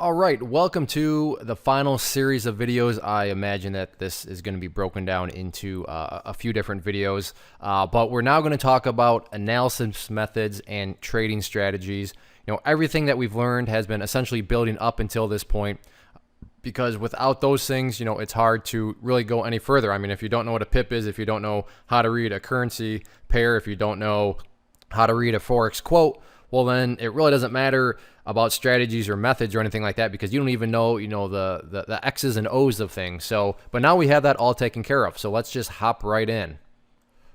All right, welcome to the final series of videos. I imagine that this is going to be broken down into a few different videos, but we're now going to talk about analysis methods and trading strategies. Everything that we've learned has been essentially building up until this point, because without those things, it's hard to really go any further. I mean, if you don't know what a pip is, if you don't know how to read a currency pair, if you don't know how to read a Forex quote, well, then it really doesn't matter about strategies or methods or anything like that, because you don't even know, the X's and O's of things. So, but now we have that all taken care of. So let's just hop right in.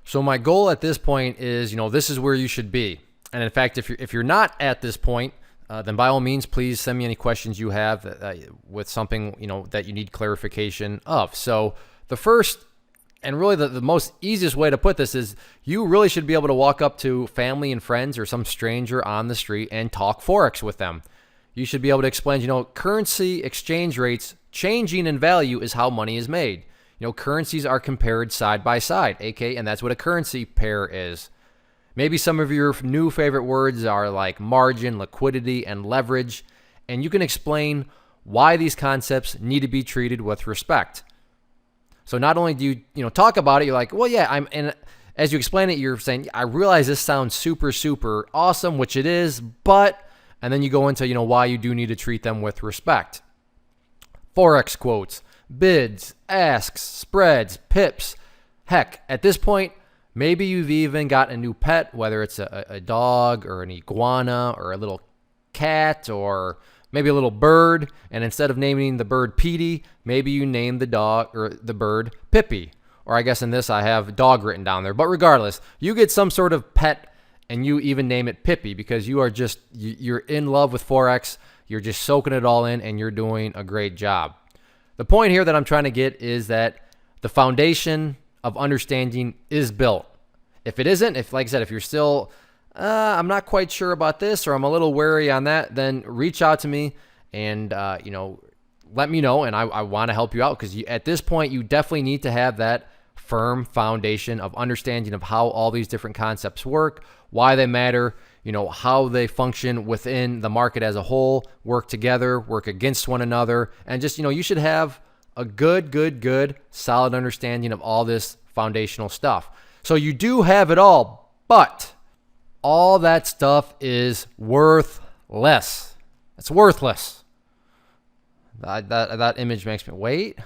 So my goal at this point is, this is where you should be. And in fact, if you're not at this point, then by all means, please send me any questions you have with something, that you need clarification of. So the first and really the most easiest way to put this is you really should be able to walk up to family and friends or some stranger on the street and talk Forex with them. You should be able to explain, currency exchange rates changing in value is how money is made. Currencies are compared side by side, aka, and that's what a currency pair is. Maybe some of your new favorite words are like margin, liquidity, and leverage, and you can explain why these concepts need to be treated with respect. So not only do you talk about it, you're like, well, yeah, and as you explain it, you're saying, I realize this sounds super, super awesome, which it is, but, and then you go into, why you do need to treat them with respect. Forex quotes, bids, asks, spreads, pips. Heck, at this point, maybe you've even got a new pet, whether it's a dog or an iguana or a little cat or maybe a little bird, and instead of naming the bird Petey, maybe you name the dog or the bird Pippi. Or I guess in this I have dog written down there. But regardless, you get some sort of pet and you even name it Pippi because you're in love with Forex. You're just soaking it all in and you're doing a great job. The point here that I'm trying to get is that the foundation of understanding is built. If it isn't, like I said, if you're still I'm not quite sure about this, or I'm a little wary on that, then reach out to me and, let me know. And I want to help you out because at this point, you definitely need to have that firm foundation of understanding of how all these different concepts work, why they matter, how they function within the market as a whole, work together, work against one another. And just, you should have a good, solid understanding of all this foundational stuff. So you do have it all, but all that stuff is worthless. It's worthless. That image makes me, wait,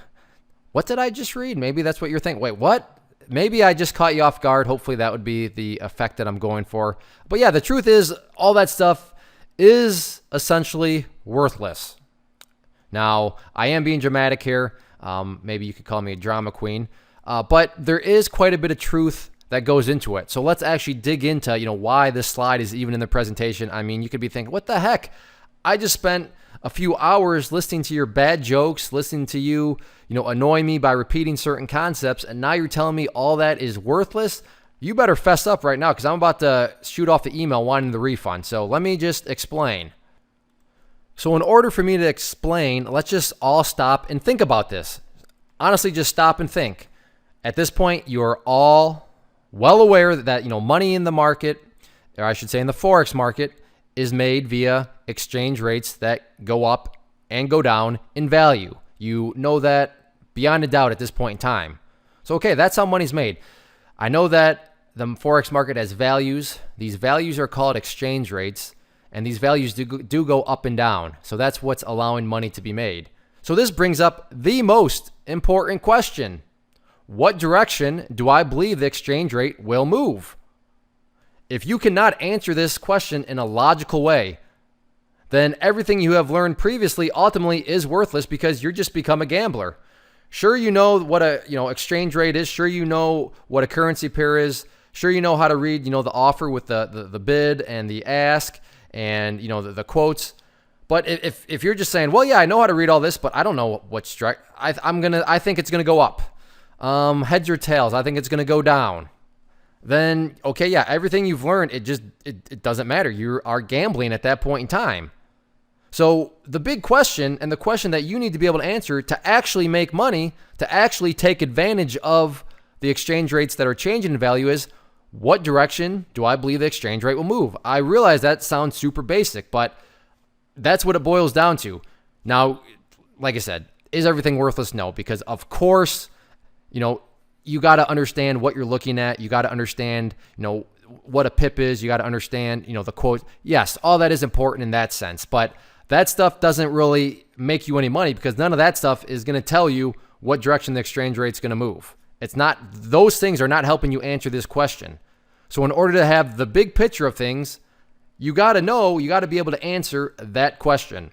what did I just read? Maybe that's what you're thinking. Wait, what? Maybe I just caught you off guard. Hopefully that would be the effect that I'm going for. But yeah, the truth is all that stuff is essentially worthless. Now, I am being dramatic here. Maybe you could call me a drama queen. But there is quite a bit of truth that goes into it. So let's actually dig into, why this slide is even in the presentation. I mean, you could be thinking, what the heck? I just spent a few hours listening to your bad jokes, listening to you, annoy me by repeating certain concepts, and now you're telling me all that is worthless? You better fess up right now because I'm about to shoot off the email wanting the refund. So let me just explain. So in order for me to explain, let's just all stop and think about this. Honestly, just stop and think. At this point, you're all well aware that money in the market, or I should say in the Forex market, is made via exchange rates that go up and go down in value. You know that beyond a doubt at this point in time. So, okay, that's how money's made. I know that the Forex market has values. These values are called exchange rates, and these values do go up and down. So that's what's allowing money to be made. So this brings up the most important question. What direction do I believe the exchange rate will move? If you cannot answer this question in a logical way, then everything you have learned previously ultimately is worthless because you're just become a gambler. Sure, you know what a exchange rate is. Sure, you know what a currency pair is. Sure, you know how to read the offer with the bid and the ask and the quotes. But if you're just saying, well, yeah, I know how to read all this, but I don't know what strike. I think it's gonna go up. Heads or tails, I think it's going to go down. Then, okay, yeah, everything you've learned, it doesn't matter. You are gambling at that point in time. So the big question, and the question that you need to be able to answer to actually make money, to actually take advantage of the exchange rates that are changing in value is, what direction do I believe the exchange rate will move? I realize that sounds super basic, but that's what it boils down to. Now, like I said, is everything worthless? No, because of course, you got to understand what you're looking at. You got to understand, what a pip is. You got to understand, the quote. Yes, all that is important in that sense, but that stuff doesn't really make you any money because none of that stuff is going to tell you what direction the exchange rate's going to move. It's not, those things are not helping you answer this question. So in order to have the big picture of things, you got to be able to answer that question.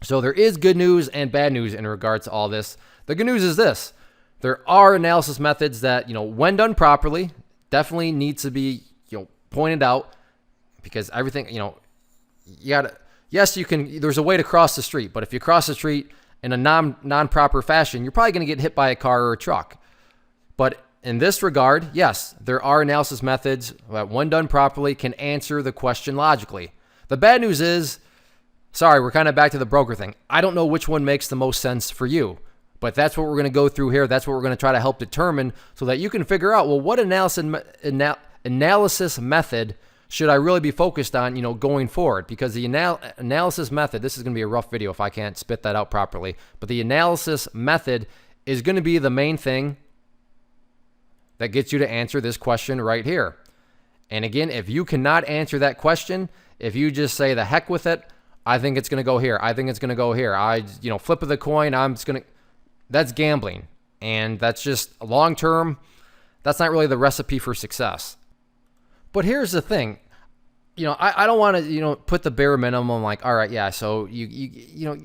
So there is good news and bad news in regards to all this. The good news is this. There are analysis methods that, when done properly, definitely need to be, pointed out because everything, you got to, yes, you can, there's a way to cross the street, but if you cross the street in a non-proper fashion, you're probably going to get hit by a car or a truck. But in this regard, yes, there are analysis methods that, when done properly, can answer the question logically. The bad news is, sorry, we're kind of back to the broker thing. I don't know which one makes the most sense for you, but that's what we're going to go through here. That's what we're going to try to help determine so that you can figure out, well, what analysis method should I really be focused on, going forward? Because the analysis method, this is going to be a rough video if I can't spit that out properly, but the analysis method is going to be the main thing that gets you to answer this question right here. And again, if you cannot answer that question, if you just say the heck with it, I think it's going to go here. I think it's going to go here. Flip of the coin, that's gambling. And that's just long term. That's not really the recipe for success. But here's the thing. I don't want to, put the bare minimum like, all right, yeah, so you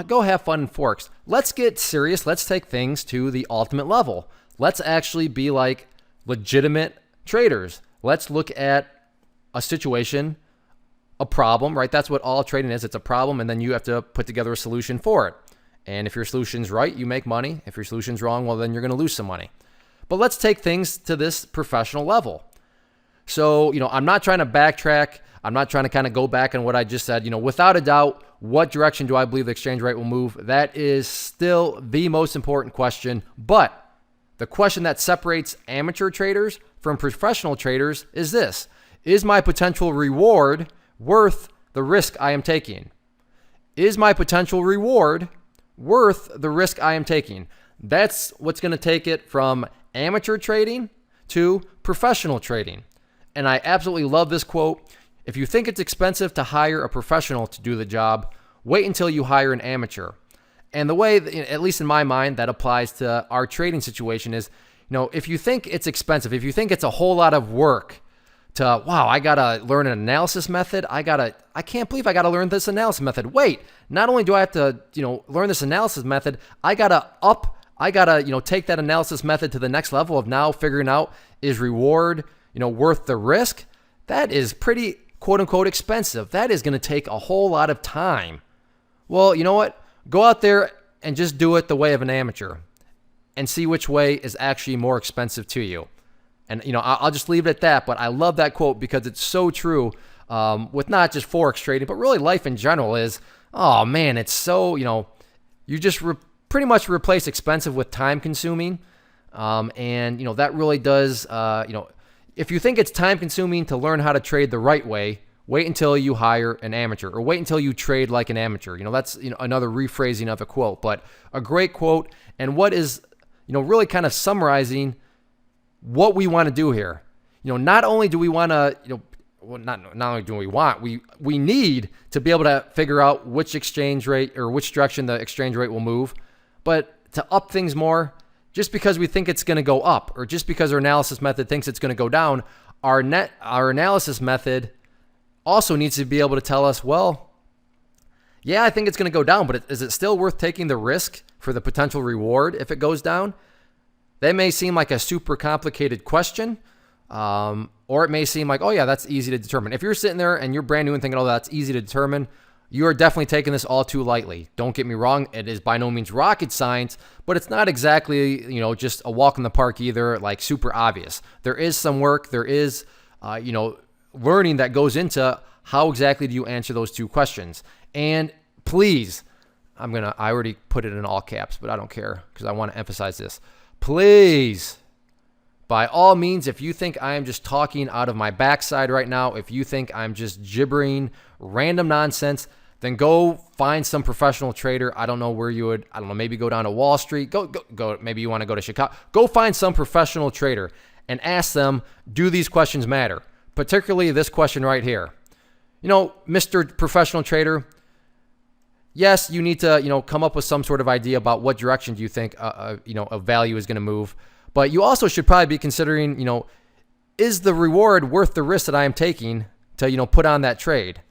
go have fun in Forex. Let's get serious. Let's take things to the ultimate level. Let's actually be like legitimate traders. Let's look at a situation, a problem, right? That's what all trading is. It's a problem, and then you have to put together a solution for it. And if your solution's right, you make money. If your solution's wrong, well, then you're going to lose some money. But let's take things to this professional level. So, I'm not trying to backtrack. I'm not trying to kind of go back on what I just said. Without a doubt, what direction do I believe the exchange rate will move? That is still the most important question. But the question that separates amateur traders from professional traders is this. Is my potential reward worth the risk I am taking? Is my potential reward worth the risk I am taking? That's what's going to take it from amateur trading to professional trading. And I absolutely love this quote. If you think it's expensive to hire a professional to do the job, wait until you hire an amateur. And the way, at least in my mind, that applies to our trading situation is, if you think it's expensive, if you think it's a whole lot of work to, wow, I got to learn an analysis method. I can't believe I got to learn this analysis method. Wait, not only do I have to, learn this analysis method, I got to take that analysis method to the next level of now figuring out, is reward, worth the risk? That is pretty, quote unquote, expensive. That is going to take a whole lot of time. Well, you know what? Go out there and just do it the way of an amateur and see which way is actually more expensive to you. And, I'll just leave it at that. But I love that quote because it's so true with not just Forex trading, but really life in general is, oh man, it's so, you just pretty much replace expensive with time consuming. And, that really does, if you think it's time consuming to learn how to trade the right way, wait until you hire an amateur or wait until you trade like an amateur. That's, another rephrasing of a quote, but a great quote. And what is, really kind of summarizing what we want to do here. Not only do we want to, not only do we want, we need to be able to figure out which exchange rate or which direction the exchange rate will move, but to up things more, just because we think it's going to go up or just because our analysis method thinks it's going to go down, our analysis method also needs to be able to tell us, well, yeah, I think it's going to go down, but is it still worth taking the risk for the potential reward if it goes down? That may seem like a super complicated question, or it may seem like, oh yeah, that's easy to determine. If you're sitting there and you're brand new and thinking, oh, that's easy to determine, you are definitely taking this all too lightly. Don't get me wrong. It is by no means rocket science, but it's not exactly, just a walk in the park either, like super obvious. There is some work. There is, learning that goes into how exactly do you answer those two questions. And please, I already put it in all caps, but I don't care because I want to emphasize this. Please, by all means, if you think I am just talking out of my backside right now, if you think I'm just gibbering random nonsense, then go find some professional trader. I don't know where you would, I don't know, maybe go down to Wall Street. Go. Maybe you want to go to Chicago. Go find some professional trader and ask them, do these questions matter? Particularly this question right here. Mr. Professional Trader, yes, you need to, come up with some sort of idea about what direction do you think, a value is going to move. But you also should probably be considering, is the reward worth the risk that I am taking to, put on that trade?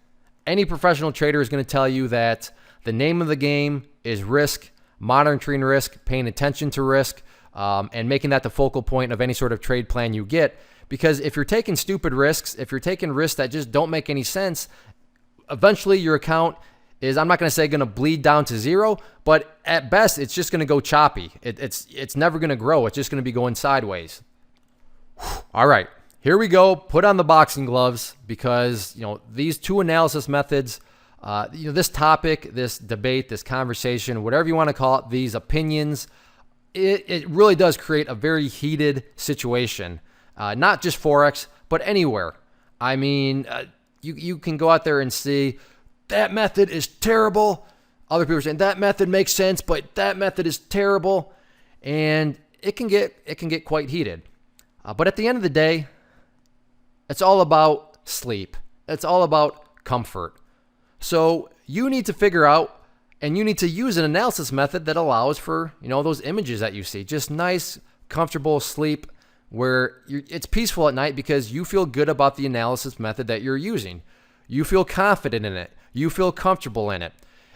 Any professional trader is going to tell you that the name of the game is risk, monitoring risk, paying attention to risk, and making that the focal point of any sort of trade plan you get. Because if you're taking stupid risks, if you're taking risks that just don't make any sense, eventually your account is, I'm not going to say going to bleed down to zero, but at best, it's just going to go choppy. It's never going to grow. It's just going to be going sideways. All right. Here we go. Put on the boxing gloves because, these two analysis methods, this topic, this debate, this conversation, whatever you want to call it, these opinions, it really does create a very heated situation. Not just Forex, but anywhere. I mean, you can go out there and see that method is terrible. Other people are saying that method makes sense, but that method is terrible. And it can get quite heated. But at the end of the day, it's all about sleep. It's all about comfort. So you need to figure out and you need to use an analysis method that allows for, those images that you see. Just nice, comfortable sleep where it's peaceful at night because you feel good about the analysis method that you're using. You feel confident in it. You feel comfortable in it.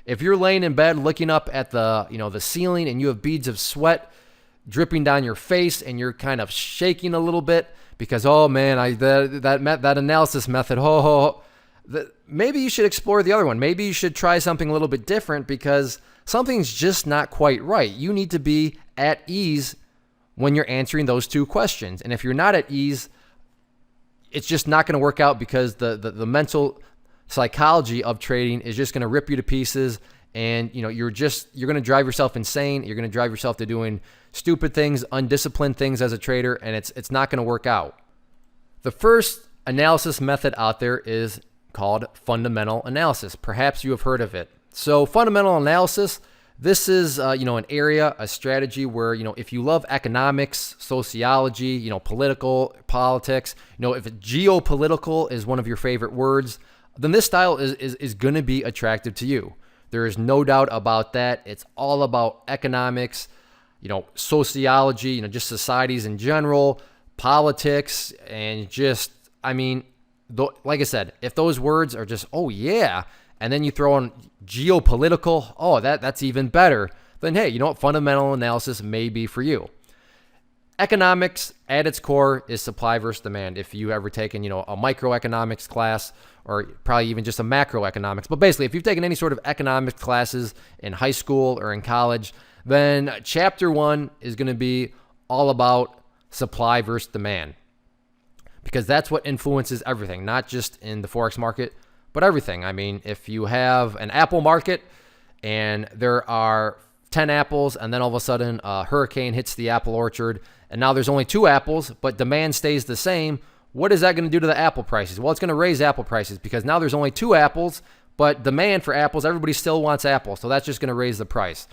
If you're laying in bed looking up at the ceiling and you have beads of sweat dripping down your face and you're kind of shaking a little bit because, oh man, that analysis method, maybe you should explore the other one. Maybe you should try something a little bit different because something's just not quite right. You need to be at ease when you're answering those two questions. And if you're not at ease, it's just not going to work out because the mental psychology of trading is just going to rip you to pieces. And, you're going to drive yourself insane. You're going to drive yourself to doing stupid things, undisciplined things as a trader, and it's not going to work out. The first analysis method out there is called fundamental analysis. Perhaps you have heard of it. So fundamental analysis, this is, an area, a strategy where, if you love economics, sociology, politics, if geopolitical is one of your favorite words, then this style is going to be attractive to you. There is no doubt about that. It's all about economics, sociology, just societies in general, politics, and just, like I said, if those words are just, oh yeah, and then you throw in geopolitical, oh, that's even better, then hey, fundamental analysis may be for you. Economics at its core is supply versus demand. If you ever taken, a microeconomics class or probably even just a macroeconomics, but basically if you've taken any sort of economics classes in high school or in college, then chapter 1 is going to be all about supply versus demand because that's what influences everything, not just in the Forex market, but everything. If you have an apple market and there are 10 apples and then all of a sudden a hurricane hits the apple orchard and now there's only 2 apples, but demand stays the same, what is that going to do to the apple prices? Well, it's going to raise apple prices because now there's only 2 apples, but demand for apples, everybody still wants apples. So that's just going to raise the price.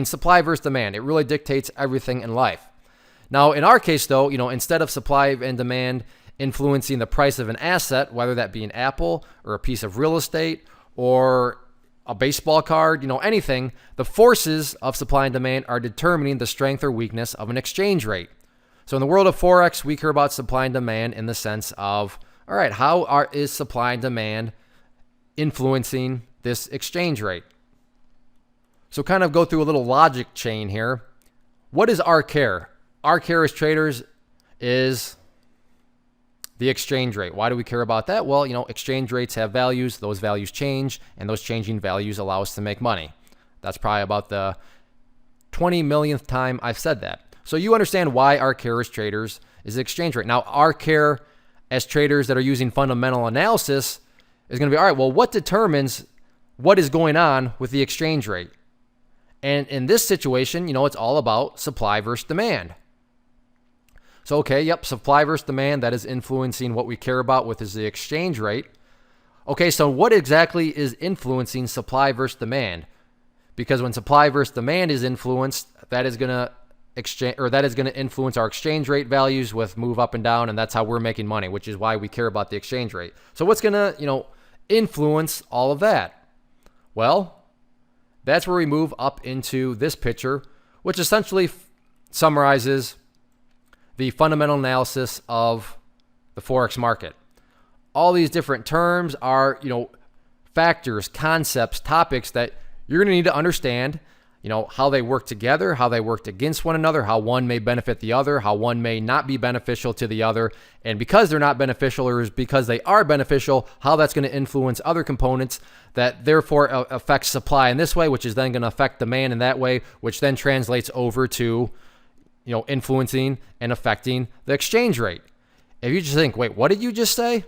Supply versus demand, it really dictates everything in life. Now, in our case though, instead of supply and demand influencing the price of an asset, whether that be an apple or a piece of real estate or a baseball card, anything, the forces of supply and demand are determining the strength or weakness of an exchange rate. So in the world of Forex, we care about supply and demand in the sense of, all right, is supply and demand influencing this exchange rate? So kind of go through a little logic chain here. What is our care? Our care as traders is the exchange rate. Why do we care about that? Well, exchange rates have values. Those values change, and those changing values allow us to make money. That's probably about the 20 millionth time I've said that. So you understand why our care as traders is the exchange rate. Now, our care as traders that are using fundamental analysis is going to be, all right, well, what determines what is going on with the exchange rate? And in this situation, it's all about supply versus demand. So, okay, yep, supply versus demand, that is influencing what we care about with is the exchange rate. Okay, so what exactly is influencing supply versus demand? Because when supply versus demand is influenced, that is going to influence our exchange rate values with move up and down, and that's how we're making money, which is why we care about the exchange rate. So what's going to, influence all of that? Well, that's where we move up into this picture, which essentially summarizes the fundamental analysis of the Forex market. All these different terms are, factors, concepts, topics that you're going to need to understand, how they work together, how they work against one another, how one may benefit the other, how one may not be beneficial to the other. And because they're not beneficial or because they are beneficial, how that's going to influence other components that therefore affects supply in this way, which is then going to affect demand in that way, which then translates over to, influencing and affecting the exchange rate. If you just think, wait, what did you just say?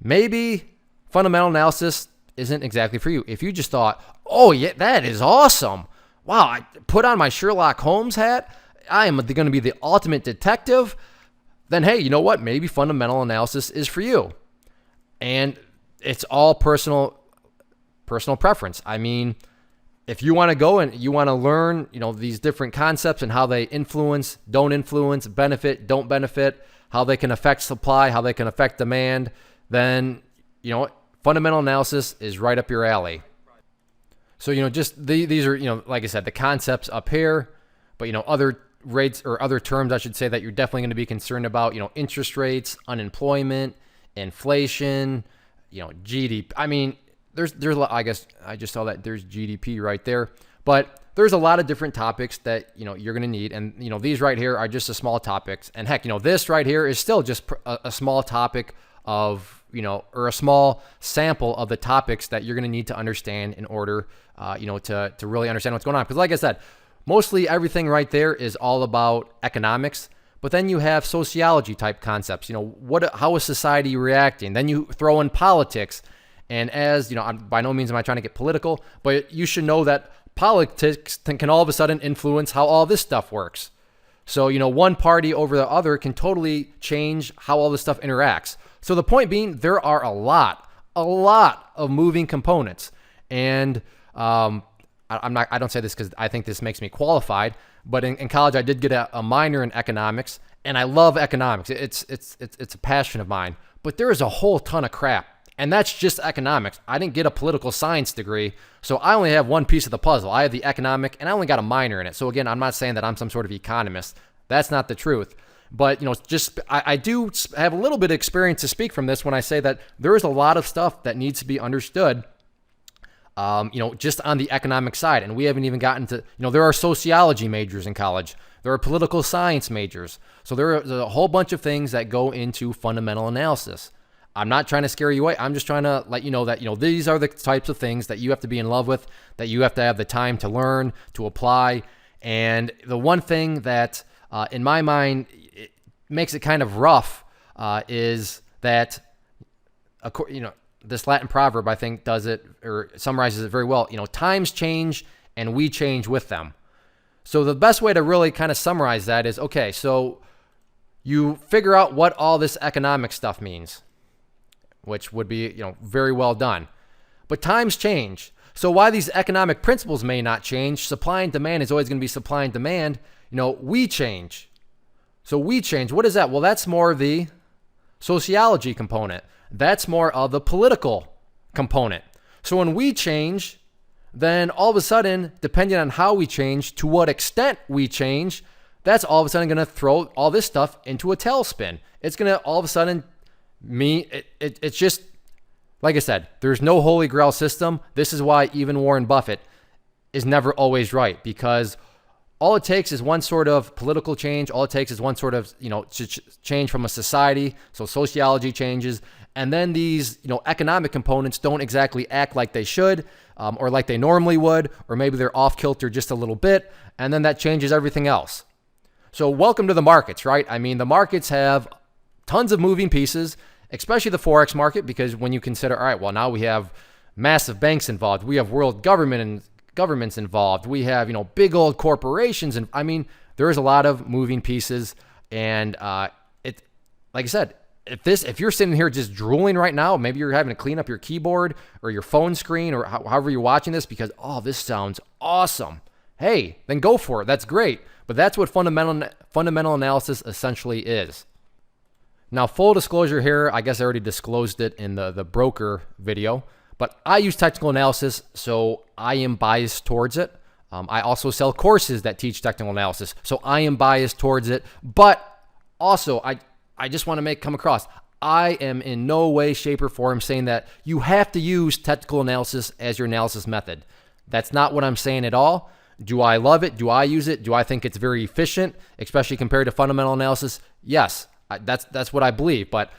Maybe fundamental analysis isn't exactly for you. If you just thought, oh yeah, that is awesome. Wow, I put on my Sherlock Holmes hat. I am going to be the ultimate detective. Then hey, you know what? Maybe fundamental analysis is for you. And it's all personal preference. I mean, if you want to go and you want to learn, these different concepts and how they influence, don't influence, benefit, don't benefit, how they can affect supply, how they can affect demand, then, fundamental analysis is right up your alley. So, these are, like I said, the concepts up here, but, other rates or other terms, I should say, that you're definitely going to be concerned about, interest rates, unemployment, inflation, GDP. I mean, there's, I guess I just saw that there's GDP right there, but there's a lot of different topics that, you're going to need. And, these right here are just a small topics. And heck, this right here is still just a small topic of, or a small sample of the topics that you're going to need to understand in order, to really understand what's going on. Because like I said, mostly everything right there is all about economics, but then you have sociology type concepts. How is society reacting? Then you throw in politics. And as, by no means am I trying to get political, but you should know that politics can all of a sudden influence how all this stuff works. So, one party over the other can totally change how all this stuff interacts. So the point being, there are a lot of moving components. And I don't say this because I think this makes me qualified, but in college I did get a minor in economics, and I love economics. It's a passion of mine. But there is a whole ton of crap, and that's just economics. I didn't get a political science degree, so I only have one piece of the puzzle. I have the economic, and I only got a minor in it. So again, I'm not saying that I'm some sort of economist. That's not the truth. But, I do have a little bit of experience to speak from this when I say that there is a lot of stuff that needs to be understood, just on the economic side. And we haven't even gotten to, there are sociology majors in college. There are political science majors. So there's a whole bunch of things that go into fundamental analysis. I'm not trying to scare you away. I'm just trying to let you know that, these are the types of things that you have to be in love with, that you have to have the time to learn, to apply. And the one thing that, in my mind, it makes it kind of rough is that, this Latin proverb, I think, does it or summarizes it very well. Times change and we change with them. So the best way to really kind of summarize that is, okay, so you figure out what all this economic stuff means, which would be, very well done. But times change. So while these economic principles may not change, supply and demand is always going to be supply and demand. We change. So we change. What is that? Well, that's more the sociology component. That's more of the political component. So when we change, then all of a sudden, depending on how we change, to what extent we change, that's all of a sudden going to throw all this stuff into a tailspin. It's going to all of a sudden it's just, like I said, there's no holy grail system. This is why even Warren Buffett is never always right, because all it takes is one sort of political change. All it takes is one sort of, change from a society. So sociology changes. And then these, economic components don't exactly act like they should, or like they normally would, or maybe they're off kilter just a little bit. And then that changes everything else. So welcome to the markets, right? I mean, the markets have tons of moving pieces, especially the Forex market, because when you consider, all right, well, now we have massive banks involved. We have world governments involved. We have, big old corporations. And I mean, there is a lot of moving pieces. And like I said, if you're sitting here just drooling right now, maybe you're having to clean up your keyboard or your phone screen or however you're watching this because, oh, this sounds awesome. Hey, then go for it. That's great. But that's what fundamental analysis essentially is. Now, full disclosure here, I guess I already disclosed it in the broker video, but I use technical analysis, so I am biased towards it. I also sell courses that teach technical analysis, so I am biased towards it. But also, I just want to come across, I am in no way, shape, or form saying that you have to use technical analysis as your analysis method. That's not what I'm saying at all. Do I love it? Do I use it? Do I think it's very efficient, especially compared to fundamental analysis? Yes, that's what I believe. But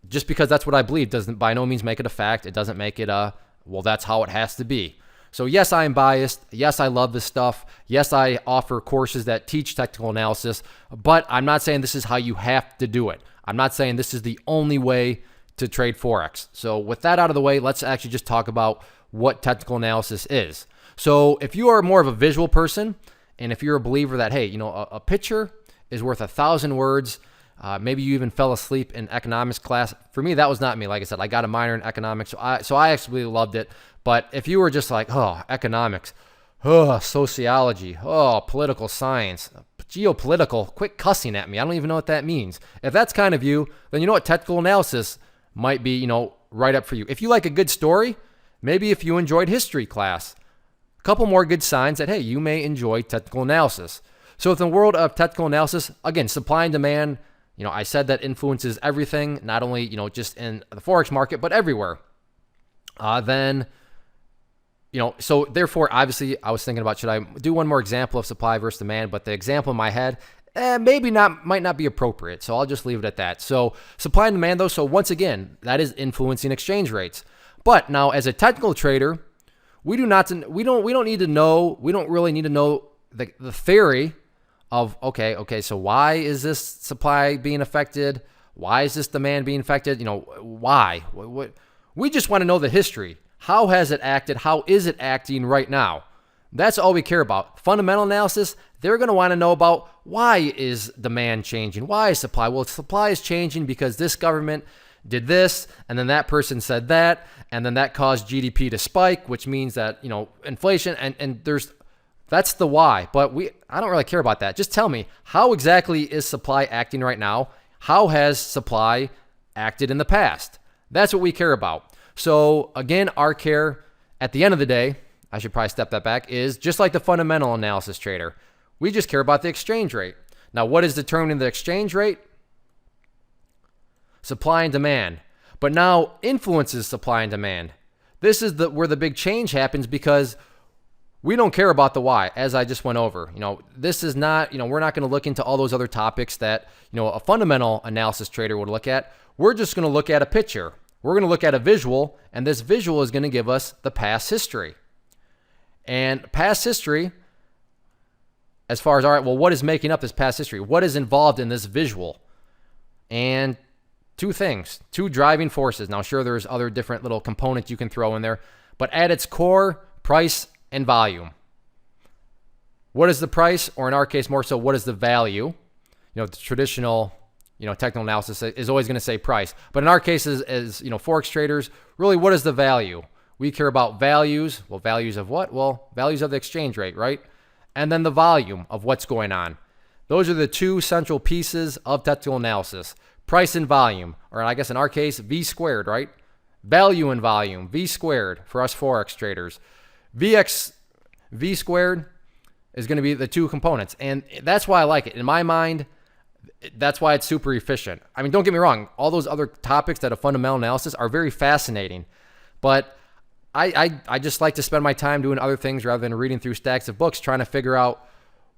just because that's what I believe doesn't by no means make it a fact. It doesn't make it well, that's how it has to be. So yes, I am biased. Yes, I love this stuff. Yes, I offer courses that teach technical analysis, but I'm not saying this is how you have to do it. I'm not saying this is the only way to trade Forex. So with that out of the way, let's actually just talk about what technical analysis is. So if you are more of a visual person, and if you're a believer that, hey, a picture is worth 1,000 words, maybe you even fell asleep in economics class. For me, that was not me. Like I said, I got a minor in economics, so I actually loved it. But if you were just like, oh, economics, oh, sociology, oh, political science, geopolitical, quit cussing at me. I don't even know what that means. If that's kind of you, then you know what, technical analysis might be, right up for you. If you like a good story, maybe if you enjoyed history class, a couple more good signs that, hey, you may enjoy technical analysis. So within the world of technical analysis, again, supply and demand, I said that influences everything, not only, just in the Forex market, but everywhere. So therefore, obviously, I was thinking about, should I do one more example of supply versus demand? But the example in my head, might not be appropriate. So I'll just leave it at that. So supply and demand, though. So once again, that is influencing exchange rates. But now, as a technical trader, we don't really need to know the theory of, okay, so why is this supply being affected? Why is this demand being affected? Why? We just want to know the history. How has it acted? How is it acting right now? That's all we care about. Fundamental analysis, they're going to want to know about why is demand changing? Why is supply? Well, supply is changing because this government did this, and then that person said that, and then that caused GDP to spike, which means that, inflation, and that's the why. But I don't really care about that. Just tell me, how exactly is supply acting right now? How has supply acted in the past? That's what we care about. So again, our care at the end of the day, I should probably step that back, is just like the fundamental analysis trader. We just care about the exchange rate. Now, what is determining the exchange rate? Supply and demand. But now influences supply and demand. This is where the big change happens because we don't care about the why, as I just went over. This is not, we're not going to look into all those other topics that, a fundamental analysis trader would look at. We're just going to look at a picture. We're going to look at a visual, and this visual is going to give us the past history. And past history, as far as, all right, well, what is making up this past history? What is involved in this visual? And two things, two driving forces. Now, sure, there's other different little components you can throw in there, but at its core, price and volume. What is the price? Or in our case, more so, what is the value? The traditional technical analysis is always going to say price. But in our case, as Forex traders, really, what is the value? We care about values. Well, values of what? Well, values of the exchange rate, right? And then the volume of what's going on. Those are the two central pieces of technical analysis. Price and volume, or I guess in our case, V squared, right? Value and volume, V squared for us Forex traders. V squared is going to be the two components. And that's why I like it. In my mind, that's why it's super efficient. I mean, don't get me wrong. All those other topics that are fundamental analysis are very fascinating. But I just like to spend my time doing other things rather than reading through stacks of books, trying to figure out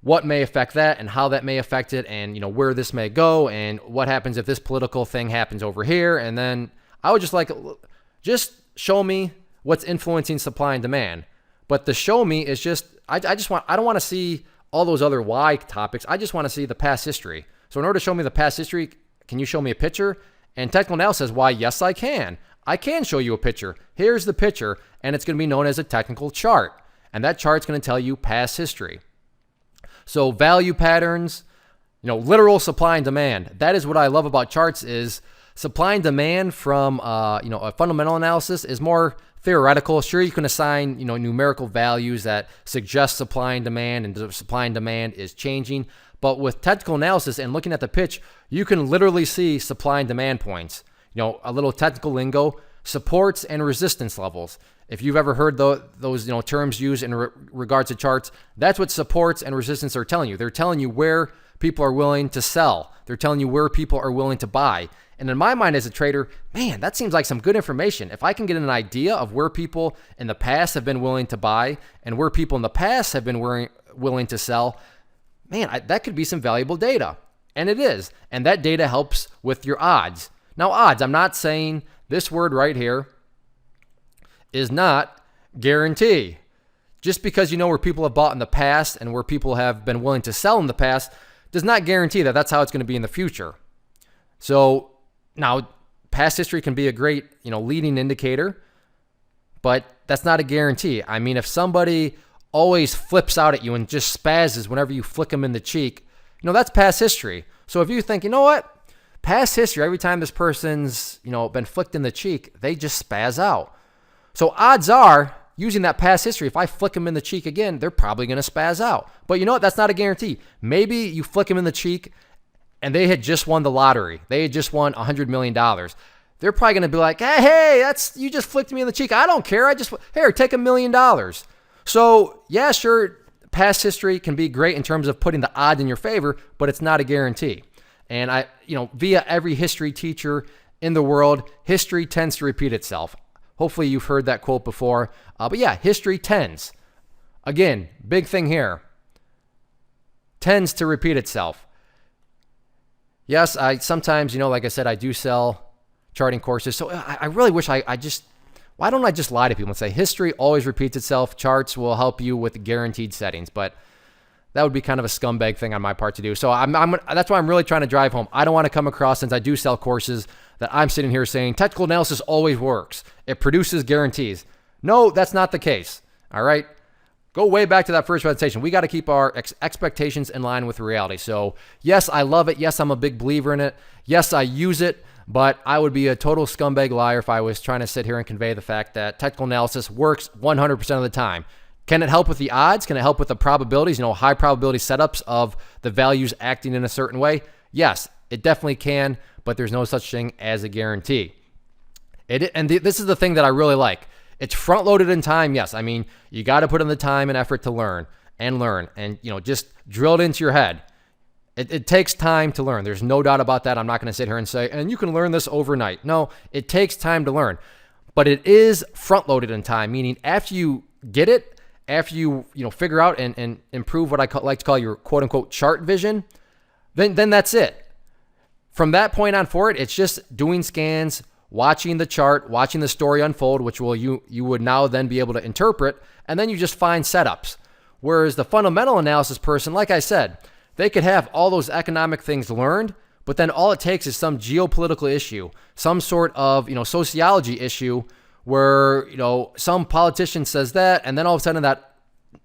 what may affect that and how that may affect it and, where this may go and what happens if this political thing happens over here. And then I would just show me what's influencing supply and demand. But the show me is just, I don't want to see all those other why topics. I just want to see the past history. So in order to show me the past history, can you show me a picture? And technical analysis says, why, yes, I can. I can show you a picture. Here's the picture, and it's going to be known as a technical chart. And that chart's going to tell you past history. So value patterns, literal supply and demand. That is what I love about charts is Supply and demand from a fundamental analysis is more theoretical. Sure, you can assign numerical values that suggest supply and demand, and the supply and demand is changing. But with technical analysis and looking at the pitch, you can literally see supply and demand points. A little technical lingo, supports and resistance levels. If you've ever heard those terms used in regards to charts, that's what supports and resistance are telling you. They're telling you where people are willing to sell. They're telling you where people are willing to buy. And in my mind as a trader, man, that seems like some good information. If I can get an idea of where people in the past have been willing to buy and where people in the past have been willing to sell, man, that could be some valuable data. And it is. And that data helps with your odds. Now, odds, I'm not saying this word right here is not guarantee. Just because you know where people have bought in the past and where people have been willing to sell in the past does not guarantee that that's how it's going to be in the future. So now, past history can be a great, leading indicator, but that's not a guarantee. I mean, if somebody always flips out at you and just spazzes whenever you flick them in the cheek, that's past history. So if you think, what? Past history, every time this person's, been flicked in the cheek, they just spaz out. So odds are, using that past history, if I flick them in the cheek again, they're probably going to spaz out. But you know what? That's not a guarantee. Maybe you flick them in the cheek and they had just won the lottery. They had just won $100 million. They're probably going to be like, hey, you just flicked me in the cheek. I don't care. Here, take $1 million. So yeah, sure, past history can be great in terms of putting the odds in your favor, but it's not a guarantee. And via every history teacher in the world, history tends to repeat itself. Hopefully you've heard that quote before. But yeah, history tends. Again, big thing here. Tends to repeat itself. Yes, I sometimes, like I said, I do sell charting courses. So I really wish why don't I just lie to people and say history always repeats itself? Charts will help you with guaranteed settings. But that would be kind of a scumbag thing on my part to do. So that's why I'm really trying to drive home. I don't want to come across, since I do sell courses, that I'm sitting here saying technical analysis always works. It produces guarantees. No, that's not the case. All right. Go way back to that first presentation. We got to keep our expectations in line with reality. So yes, I love it. Yes, I'm a big believer in it. Yes, I use it, but I would be a total scumbag liar if I was trying to sit here and convey the fact that technical analysis works 100% of the time. Can it help with the odds? Can it help with the probabilities, high probability setups of the values acting in a certain way? Yes, it definitely can, but there's no such thing as a guarantee. This is the thing that I really like. It's front loaded in time. Yes. I mean, you got to put in the time and effort to learn and, just drill it into your head. It takes time to learn. There's no doubt about that. I'm not going to sit here and say, and you can learn this overnight. No, it takes time to learn, but it is front loaded in time, meaning after you get it, after you figure out and improve what I like to call your quote unquote chart vision, then that's it. From that point on forward, it's just doing scans, watching the chart, watching the story unfold, which you would now then be able to interpret, and then you just find setups. Whereas the fundamental analysis person, like I said, they could have all those economic things learned, but then all it takes is some geopolitical issue, some sort of sociology issue where some politician says that, and then all of a sudden that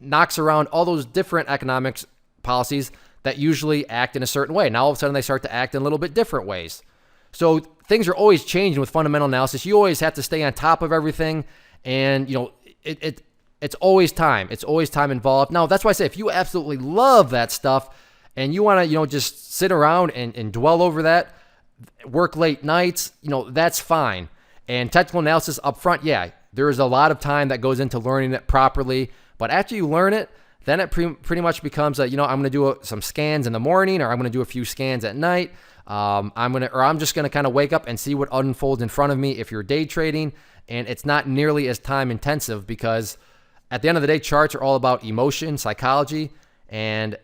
knocks around all those different economics policies that usually act in a certain way. Now all of a sudden they start to act in a little bit different ways. So things are always changing with fundamental analysis. You always have to stay on top of everything, and it's always time. It's always time involved. Now that's why I say if you absolutely love that stuff and you want to just sit around and dwell over that, work late nights, that's fine. And technical analysis up front, yeah, there is a lot of time that goes into learning it properly. But after you learn it, then it pretty much becomes I'm going to do some scans in the morning, or I'm going to do a few scans at night. I'm just going to kind of wake up and see what unfolds in front of me if you're day trading. And it's not nearly as time intensive, because at the end of the day, charts are all about emotion, psychology, and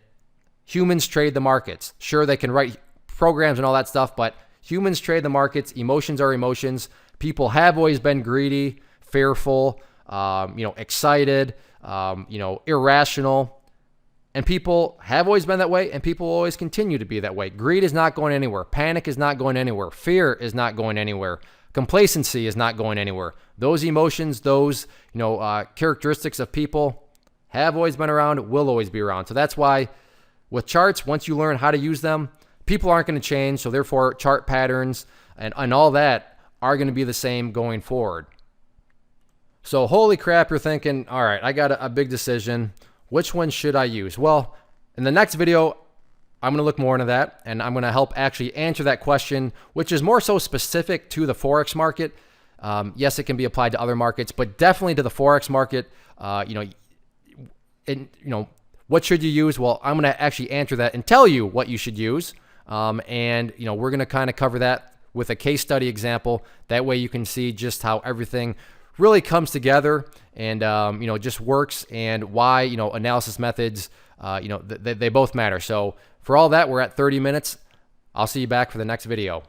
humans trade the markets. Sure, they can write programs and all that stuff, but humans trade the markets. Emotions are emotions. People have always been greedy, fearful, excited, irrational. And people have always been that way, and people will always continue to be that way. Greed is not going anywhere. Panic is not going anywhere. Fear is not going anywhere. Complacency is not going anywhere. Those emotions, those characteristics of people have always been around, will always be around. So that's why with charts, once you learn how to use them, people aren't going to change, so therefore chart patterns and all that are going to be the same going forward. So holy crap, you're thinking, all right, I got a big decision. Which one should I use? Well, in the next video, I'm going to look more into that, and I'm going to help actually answer that question, which is more so specific to the Forex market. Yes, it can be applied to other markets, but definitely to the Forex market. What should you use? Well, I'm going to actually answer that and tell you what you should use. And we're going to kind of cover that with a case study example. That way you can see just how everything really comes together and, just works, and why, analysis methods, they both matter. So for all that, we're at 30 minutes. I'll see you back for the next video.